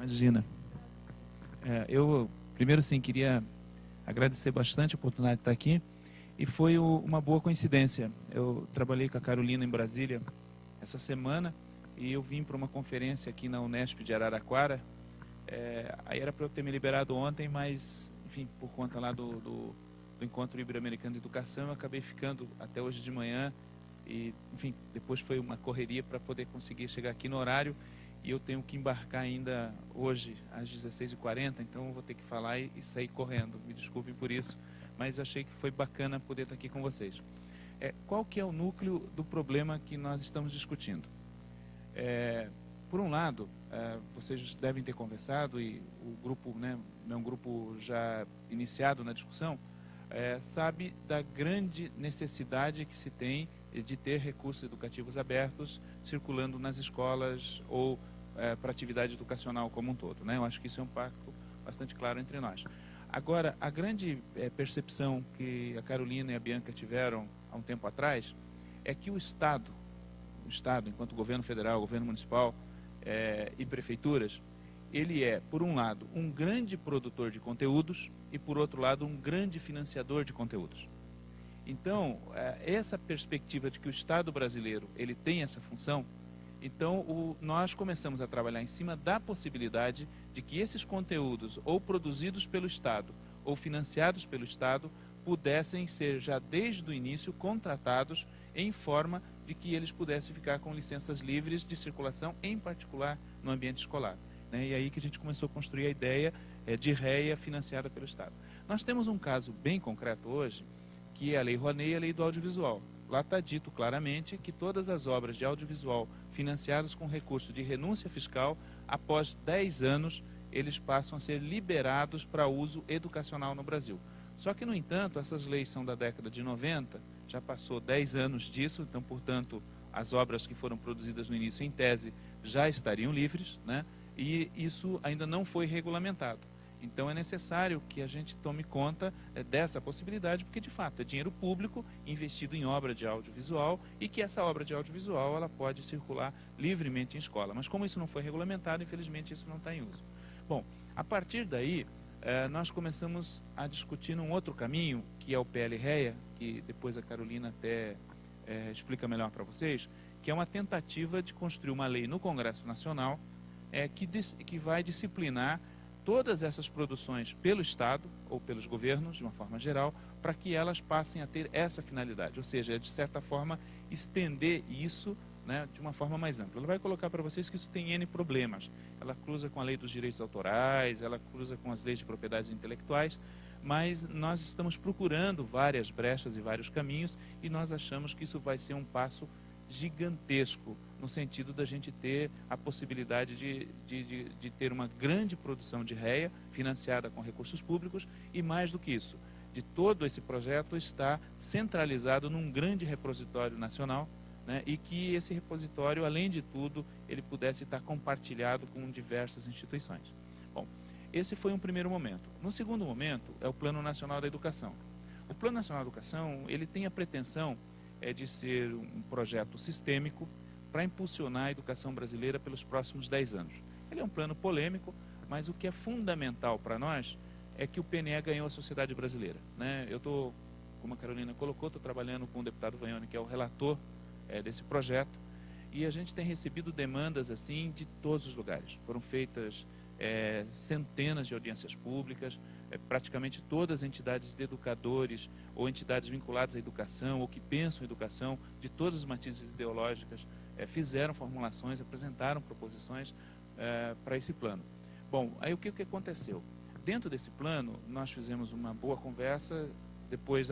Imagina. Eu, primeiro, sim, queria agradecer bastante a oportunidade de estar aqui. E foi uma boa coincidência. Eu trabalhei com a Carolina em Brasília essa semana e eu vim para uma conferência aqui na Unesp de Araraquara. Aí era para eu ter me liberado ontem, mas, enfim, por conta lá do Encontro Ibero-Americano de Educação, eu acabei ficando até hoje de manhã. E, enfim, depois foi uma correria para poder conseguir chegar aqui no horário. E eu tenho que embarcar ainda hoje às 16h40, então eu vou ter que falar e sair correndo. Me desculpem por isso, mas achei que foi bacana poder estar aqui com vocês. Qual que é o núcleo do problema que nós estamos discutindo? Por um lado, vocês devem ter conversado, e o grupo, né, é um grupo já iniciado na discussão, sabe da grande necessidade que se tem de ter recursos educativos abertos circulando nas escolas ou para atividade educacional como um todo, né? Eu acho que isso é um pacto bastante claro entre nós. Agora, a grande percepção que a Carolina e a Bianca tiveram há um tempo atrás é que o Estado, enquanto governo federal, governo municipal e prefeituras, ele é, por um lado, um grande produtor de conteúdos e, por outro lado, um grande financiador de conteúdos. Então, essa perspectiva de que o Estado brasileiro ele tem essa função, então nós começamos a trabalhar em cima da possibilidade de que esses conteúdos, ou produzidos pelo Estado, ou financiados pelo Estado, pudessem ser já desde o início contratados em forma de que eles pudessem ficar com licenças livres de circulação, em particular no ambiente escolar. E aí que a gente começou a construir a ideia de REA financiada pelo Estado. Nós temos um caso bem concreto hoje, que é a Lei Rouanet e a Lei do Audiovisual. Lá está dito claramente que todas as obras de audiovisual financiadas com recurso de renúncia fiscal, após 10 anos, eles passam a ser liberados para uso educacional no Brasil. Só que, no entanto, essas leis são da década de 90, já passou 10 anos disso, então, portanto, as obras que foram produzidas no início, em tese, já estariam livres, né? E isso ainda não foi regulamentado. Então é necessário que a gente tome conta dessa possibilidade, porque de fato é dinheiro público investido em obra de audiovisual e que essa obra de audiovisual ela pode circular livremente em escola. Mas como isso não foi regulamentado, infelizmente isso não está em uso. Bom, a partir daí nós começamos a discutir num outro caminho, que é o PL-REA, que depois a Carolina até explica melhor para vocês, que é uma tentativa de construir uma lei no Congresso Nacional que vai disciplinar todas essas produções pelo Estado ou pelos governos, de uma forma geral, para que elas passem a ter essa finalidade, ou seja, de certa forma, estender isso, né, de uma forma mais ampla. Ela vai colocar para vocês que isso tem N problemas. Ela cruza com a lei dos direitos autorais, ela cruza com as leis de propriedades intelectuais, mas nós estamos procurando várias brechas e vários caminhos e nós achamos que isso vai ser um passo gigantesco, no sentido da gente ter a possibilidade de ter uma grande produção de REA financiada com recursos públicos e, mais do que isso, de todo esse projeto estar centralizado num grande repositório nacional, né, e que esse repositório, além de tudo, ele pudesse estar compartilhado com diversas instituições. Bom, esse foi um primeiro momento. No segundo momento é o Plano Nacional da Educação. O Plano Nacional da Educação ele tem a pretensão de ser um projeto sistêmico para impulsionar a educação brasileira pelos próximos 10 anos. Ele é um plano polêmico, mas o que é fundamental para nós é que o PNE ganhou a sociedade brasileira, né? Eu estou, como a Carolina colocou, estou trabalhando com o deputado Vaione, que é o relator desse projeto, e a gente tem recebido demandas assim de todos os lugares. Foram feitas centenas de audiências públicas, praticamente todas as entidades de educadores ou entidades vinculadas à educação ou que pensam em educação, de todas as matizes ideológicas, fizeram formulações, apresentaram proposições para esse plano. Bom, aí o que aconteceu? Dentro desse plano, nós fizemos uma boa conversa, depois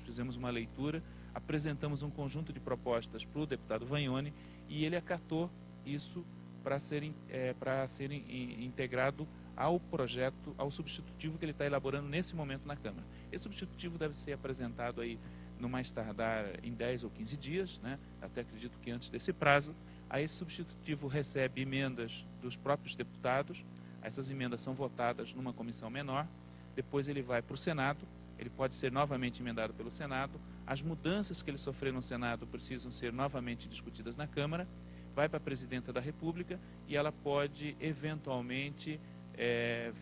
fizemos uma leitura, apresentamos um conjunto de propostas para o deputado Vaione e ele acatou isso para ser integrado ao projeto, ao substitutivo que ele está elaborando nesse momento na Câmara. Esse substitutivo deve ser apresentado aí no mais tardar em 10 ou 15 dias, né? Até acredito que antes desse prazo. Aí esse substitutivo recebe emendas dos próprios deputados, essas emendas são votadas numa comissão menor, depois ele vai para o Senado, ele pode ser novamente emendado pelo Senado, as mudanças que ele sofreu no Senado precisam ser novamente discutidas na Câmara, vai para a Presidenta da República e ela pode, eventualmente,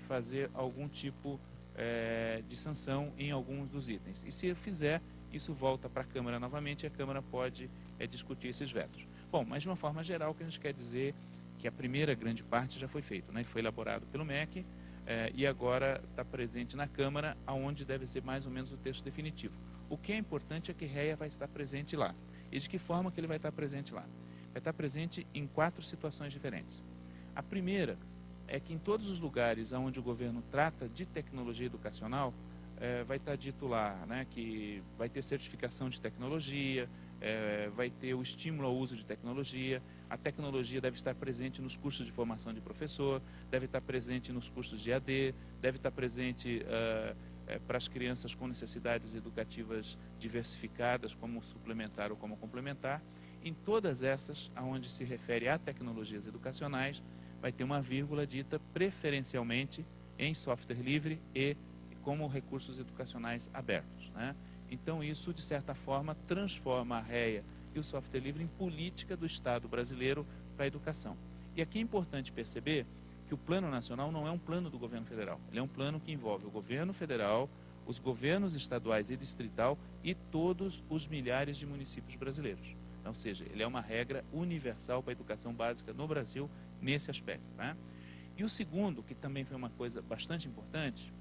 fazer algum tipo de sanção em alguns dos itens. E se fizer, isso volta para a Câmara novamente e a Câmara pode discutir esses vetos. Bom, mas de uma forma geral, o que a gente quer dizer que a primeira grande parte já foi feita, né? Ele foi elaborado pelo MEC e agora está presente na Câmara, aonde deve ser mais ou menos o texto definitivo. O que é importante é que REA vai estar presente lá. E de que forma que ele vai estar presente lá? Vai estar presente em 4 situações diferentes. A primeira é que em todos os lugares onde o governo trata de tecnologia educacional, vai estar dito lá, né, que vai ter certificação de tecnologia, vai ter o estímulo ao uso de tecnologia, a tecnologia deve estar presente nos cursos de formação de professor, deve estar presente nos cursos de AD, deve estar presente para as crianças com necessidades educativas diversificadas, como suplementar ou como complementar. Em todas essas, aonde se refere a tecnologias educacionais, vai ter uma vírgula dita preferencialmente em software livre e como recursos educacionais abertos, né? Então isso, de certa forma, transforma a REA e o software livre em política do Estado brasileiro para a educação. E aqui é importante perceber que o Plano Nacional não é um plano do governo federal, ele é um plano que envolve o governo federal, os governos estaduais e distrital e todos os milhares de municípios brasileiros. Ou seja, ele é uma regra universal para a educação básica no Brasil nesse aspecto, né? E o segundo, que também foi uma coisa bastante importante,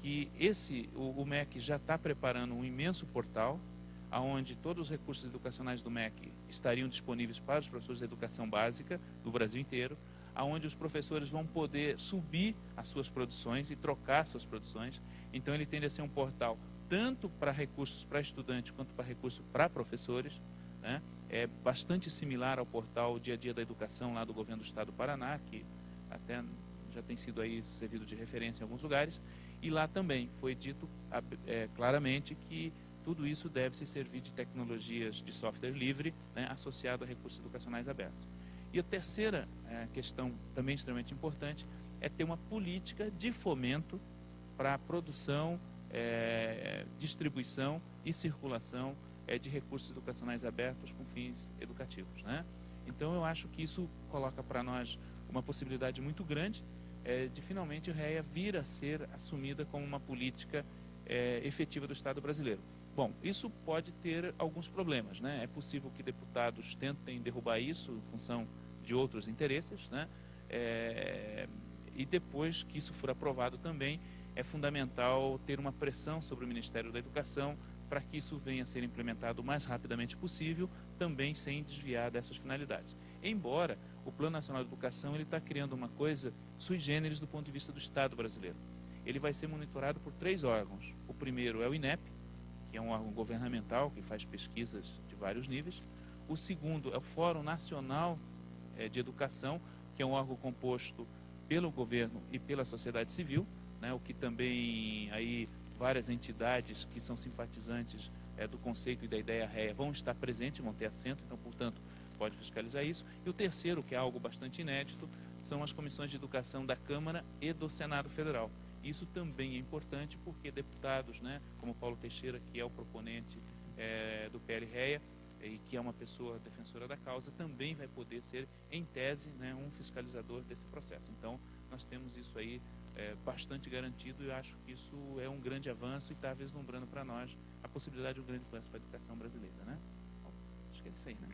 que o MEC já está preparando um imenso portal, onde todos os recursos educacionais do MEC estariam disponíveis para os professores de educação básica do Brasil inteiro, onde os professores vão poder subir as suas produções e trocar suas produções. Então ele tende a ser um portal tanto para recursos para estudantes quanto para recursos para professores, né? É bastante similar ao portal Dia a Dia da Educação lá do governo do Estado do Paraná, que até já tem sido aí servido de referência em alguns lugares, e lá também foi dito claramente que tudo isso deve se servir de tecnologias de software livre, né, associado a recursos educacionais abertos. E a terceira questão, também extremamente importante, é ter uma política de fomento para a produção, distribuição e circulação de recursos educacionais abertos com fins educativos, né? Então eu acho que isso coloca para nós uma possibilidade muito grande de finalmente a REA vir a ser assumida como uma política efetiva do Estado brasileiro. Bom, isso pode ter alguns problemas, né? É possível que deputados tentem derrubar isso em função de outros interesses, né? E depois que isso for aprovado também, é fundamental ter uma pressão sobre o Ministério da Educação para que isso venha a ser implementado o mais rapidamente possível, também sem desviar dessas finalidades. Embora o Plano Nacional de Educação ele está criando uma coisa sui generis do ponto de vista do Estado brasileiro. Ele vai ser monitorado por 3 órgãos. O primeiro é o INEP, que é um órgão governamental que faz pesquisas de vários níveis. O segundo é o Fórum Nacional de Educação, que é um órgão composto pelo governo e pela sociedade civil, né, o que também aí várias entidades que são simpatizantes do conceito e da ideia REA vão estar presentes, vão ter assento, então, portanto, pode fiscalizar isso. E o terceiro, que é algo bastante inédito, são as comissões de educação da Câmara e do Senado Federal. Isso também é importante porque deputados, né, como Paulo Teixeira, que é o proponente do PL-REA e que é uma pessoa defensora da causa, também vai poder ser, em tese, né, um fiscalizador desse processo. Então, nós temos isso aí bastante garantido e eu acho que isso é um grande avanço e está vislumbrando para nós a possibilidade de um grande avanço para a educação brasileira, né? Bom, acho que é isso aí, né?